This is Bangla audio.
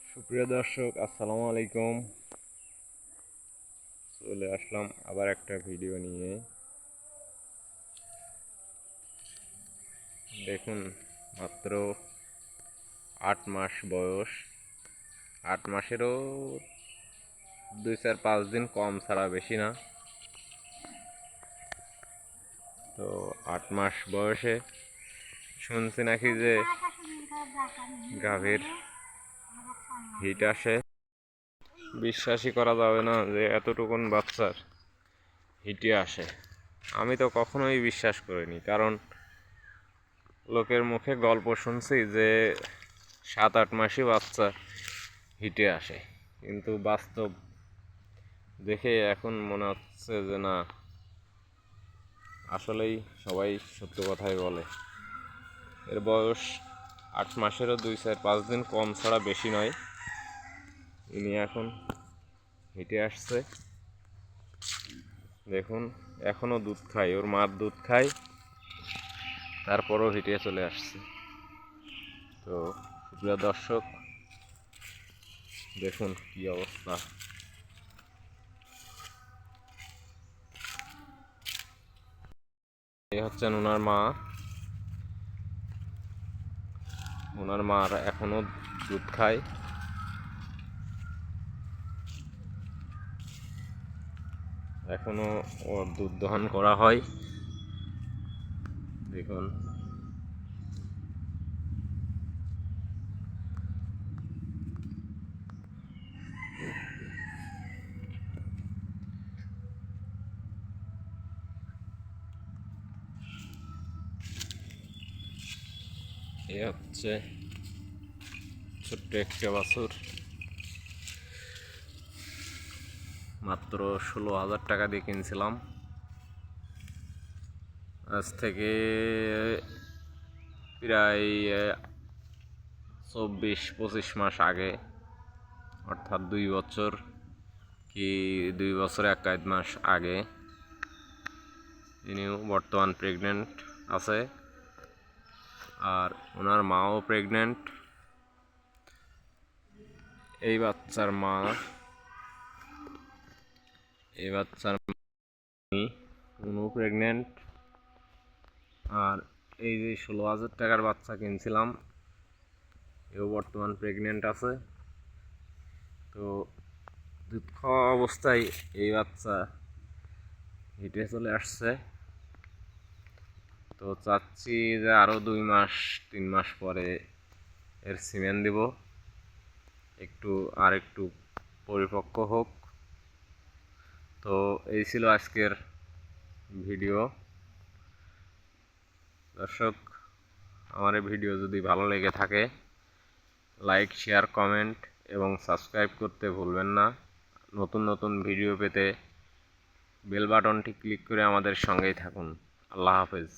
সুপ্রিয় দর্শক, আসসালামু আলাইকুম। চলে আসলাম আবার একটা ভিডিও নিয়ে। দেখুন, মাত্র 8 মাস বয়স। 8 মাসেরও 2-4-5 দিন কম ছাড়া বেশি না। তো 8 মাস বয়সে শুনছি নাকি যে গাভীর হিট আসে। বিশ্বাসই করা যাবে না যে এতটুকুন বাচ্চার হিটে আসে। আমি তো কখনোই বিশ্বাস করিনি, কারণ লোকের মুখে গল্প শুনছি যে 7-8 মাসই বাচ্চা হিটে আসে, কিন্তু বাস্তব দেখে এখন মনে হচ্ছে যে না, আসলেই সবাই সত্য কথাই বলে। এর বয়স 8 মাসেরও 2-4-5 দিন কম ছাড়া বেশি নয়। ইনি এখন হিটে আসছে। দেখুন, এখনও দুধ খায়, ওর মার দুধ খায়, তারপরও হিটে চলে আসছে। তো প্রিয় দর্শক, দেখুন কি অবস্থা। এই হচ্ছেন ওনার মা। ওনার মার এখনো দুধ খায়, এখনো ওর দুধ দহন করা হয়। দেখুন, এ হচ্ছে ছোট্ট একটা বাছুর। মাত্র 16,000 টাকা দিয়ে কিনছিলাম। আজ থেকে প্রায় 24-25 মাস আগে, অর্থাৎ 2 বছর কি 2 বছর 1 মাস আগে। ইনিও বর্তমান প্রেগনেন্ট আছে, আর ওনার মাও প্রেগনেন্ট। এই বাচ্চার মা, এই বাচ্চার উনিও প্রেগনেন্ট। আর এই যে 16,000 টাকার বাচ্চা কিনছিলাম, এও বর্তমান প্রেগনেন্ট আছে। তো দুধ খাওয়া অবস্থায় এই বাচ্চা হিটে চলে আসছে। তো চাচ্ছি যে আরও 2-3 মাস পরে এর সিমেন দিব, একটু পরিপক্ক হোক। তো এই ছিল আজকের ভিডিও। দর্শক, আমার এই ভিডিও যদি ভালো লেগে থাকে, লাইক, শেয়ার, কমেন্ট এবং সাবস্ক্রাইব করতে ভুলবেন না। নতুন নতুন ভিডিও পেতে বেল বাটনটি ক্লিক করে আমাদের সঙ্গেই থাকুন। আল্লাহ হাফেজ।